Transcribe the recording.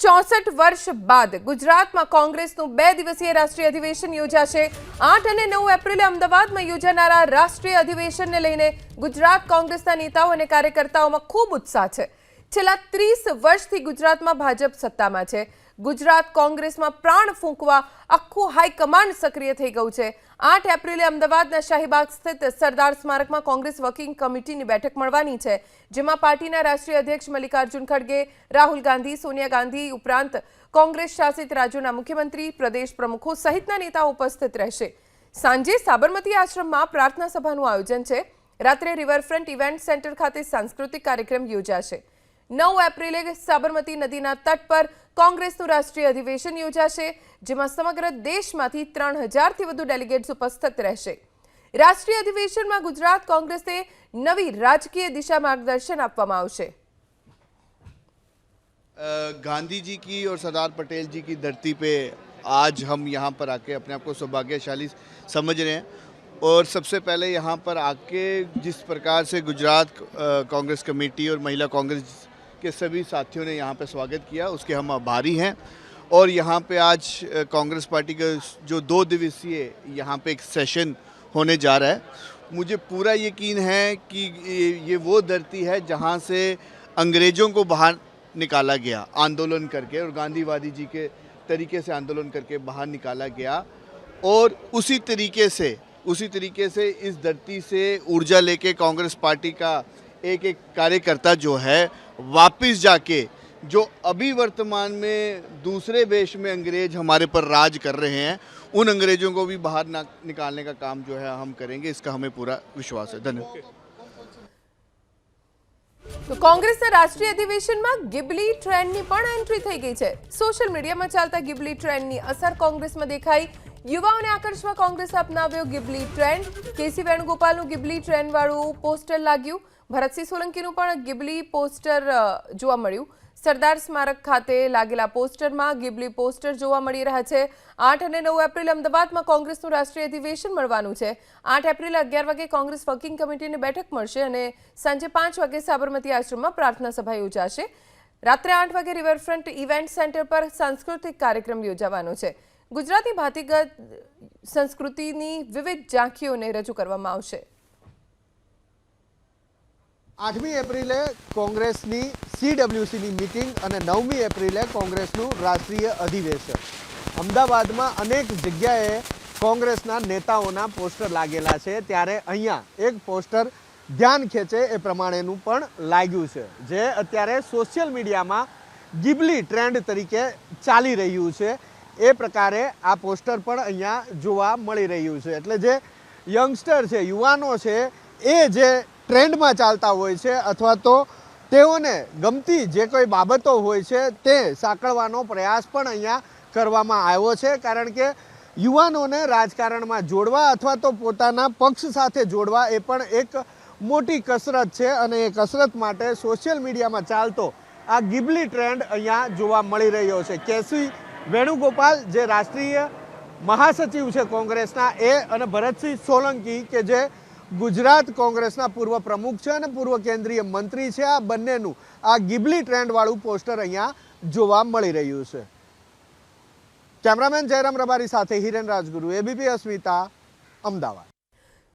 64 વર્ષ બાદ ગુજરાતમાં કોંગ્રેસનું 2 દિવસીય રાષ્ટ્રીય અધિવેશન યોજાશે। 8 અને 9 એપ્રિલે અમદાવાદમાં યોજાનારા રાષ્ટ્રીય અધિવેશનને લઈને ગુજરાત કોંગ્રેસના નેતાઓ અને કાર્યકર્તાઓમાં ખૂબ ઉત્સાહ છે। છેલ્લા 30 વર્ષથી ગુજરાતમાં ભાજપ સત્તામાં છે। ગુજરાત કોંગ્રેસમાં પ્રાણ ફૂંકવા આખું હાઈકમાન્ડ સક્રિય થઈ ગયું છે। 8 એપ્રિલે અમદાવાદના શાહીબાગ સ્થિત સરદાર સ્મારકમાં કોંગ્રેસ વર્કિંગ કમિટીની બેઠક મળવાની છે, જેમાં પાર્ટીના રાષ્ટ્રીય અધ્યક્ષ મલ્લિકાર્જુન ખડગે, રાહુલ ગાંધી, સોનિયા ગાંધી ઉપરાંત કોંગ્રેસ શાસિત રાજ્યોના મુખ્યમંત્રી, પ્રદેશ પ્રમુખો સહિતના નેતાઓ ઉપસ્થિત રહેશે। સાંજે સાબરમતી આશ્રમમાં પ્રાર્થના સભાનું આયોજન છે। રાત્રે રિવરફ્રન્ટ ઇવેન્ટ સેન્ટર ખાતે સાંસ્કૃતિક કાર્યક્રમ યોજાશે। 9 એપ્રિલે સાબરમતી નદીના તટ પર કોંગ્રેસનું રાષ્ટ્રીય અધિવેશન યોજાશે, જેમાં સમગ્ર દેશમાંથી 3000થી વધુ ડેલિગેટ્સ ઉપસ્થિત રહેશે। રાષ્ટ્રીય અધિવેશનમાં ગુજરાત કોંગ્રેસને નવી રાજકીય દિશા માર્ગદર્શન આપવામાં આવશે। गांधी जी की और सरदार पटेल जी की धरती पे आज हम यहाँ पर आके अपने आप को सौभाग्यशाली समझ रहे हैं और सबसे पहले यहाँ पर आके जिस प्रकार से गुजरात कांग्रेस कमेटी और महिला कांग्रेस के सभी साथियों ने यहाँ पे स्वागत किया, उसके हम आभारी हैं। और यहाँ पे आज कांग्रेस पार्टी का जो 2 दिवसीय यहाँ पे एक सेशन होने जा रहा है, मुझे पूरा यकीन है कि ये वो धरती है जहाँ से अंग्रेज़ों को बाहर निकाला गया आंदोलन करके, और गांधीवादी जी के तरीके से आंदोलन करके बाहर निकाला गया। और उसी तरीके से इस धरती से ऊर्जा लेके कांग्रेस पार्टी का एक कार्यकर्ता जो है वापस जाके जो अभी वर्तमान में दूसरे देश में अंग्रेज हमारे पर राज कर रहे हैं, उन अंग्रेजों को भी बाहर निकालने का काम जो है हम करेंगे, इसका हमें पूरा विश्वास है। धन्यवाद। तो कांग्रेसના રાષ્ટ્રીય અધિવેશનમાં ગિબલી ટ્રેન્ડની પણ એન્ટ્રી થઈ ગઈ છે। સોશિયલ મીડિયામાં ચાલતા ગિબલી ટ્રેન્ડની અસર કોંગ્રેસમાં દેખાઈ। યુવાઓને આકર્ષવા કોંગ્રેસે અપનાવ્યો ગિબલી ટ્રેન્ડ। કેસી વેણુગોપાલનું ગિબલી ટ્રેન્ડવાળું પોસ્ટર લાગ્યું। ભરતસિંહ સોલંકીનું પણ ગિબલી પોસ્ટર જોવા મળ્યું। સરદાર સ્મારક ખાતે લાગેલા પોસ્ટરમાં ગિબલી પોસ્ટર જોવા મળી રહ્યા છે। 8 અને 9 એપ્રિલે અમદાવાદમાં કોંગ્રેસનું રાષ્ટ્રીય અધિવેશન મળવાનું છે। 8 એપ્રિલે 11 વાગે કોંગ્રેસ વર્કિંગ કમિટીની બેઠક મળશે અને સાંજે 5 વાગે સાબરમતી આશ્રમમાં પ્રાર્થના સભા યોજાશે। રાત્રે 8 વાગે રિવરફ્રન્ટ ઇવેન્ટ સેન્ટર પર સાંસ્કૃતિક કાર્યક્રમ યોજાવાનો છે। ગુજરાતી ભાતીગત સંસ્કૃતિની વિવિધ ઝાંખીઓને રજૂ કરવામાં આવશે। 8મી એપ્રિલે કોંગ્રેસની CWCની મીટિંગ અને 9મી એપ્રિલે કોંગ્રેસનું રાષ્ટ્રીય અધિવેશન। અમદાવાદમાં અનેક જગ્યાએ કોંગ્રેસના નેતાઓના પોસ્ટર લાગેલા છે, ત્યારે અહીંયા એક પોસ્ટર ધ્યાન ખેંચે એ પ્રમાણેનું પણ લાગ્યું છે, જે અત્યારે સોશિયલ મીડિયામાં ગિબલી ટ્રેન્ડ તરીકે ચાલી રહ્યું છે। એ પ્રકારે આ પોસ્ટર પણ અહીંયા જોવા મળી રહ્યું છે। એટલે જે યંગસ્ટર છે, યુવાનો છે, એ જે ટ્રેન્ડમાં ચાલતા હોય છે અથવા તો તેઓને ગમતી જે કોઈ બાબતો હોય છે તે સાંકળવાનો પ્રયાસ પણ અહીંયા કરવામાં આવ્યો છે। કારણ કે યુવાનોને રાજકારણમાં જોડવા અથવા તો પોતાના પક્ષ સાથે જોડવા એ પણ એક મોટી કસરત છે અને એ કસરત માટે સોશિયલ મીડિયામાં ચાલતો આ ગિબલી ટ્રેન્ડ અહીંયા જોવા મળી રહ્યો છે। કેસી વેણુગોપાલ જે રાષ્ટ્રીય મહાસચિવ છે કોંગ્રેસના, એ અને ભરતસિંહ સોલંકી કે જે ગુજરાત કોંગ્રેસના પૂર્વ પ્રમુખ છે અને પૂર્વ કેન્દ્રીય મંત્રી છે, આ બંનેનું આ ગિબલી ટ્રેન્ડવાળું પોસ્ટર અહીંયા જોવા મળી રહ્યું છે। કેમેરામેન જયરામ રબારી સાથે હિરેન રાજગુરુ, ABP અસ્મિતા, અમદાવાદ।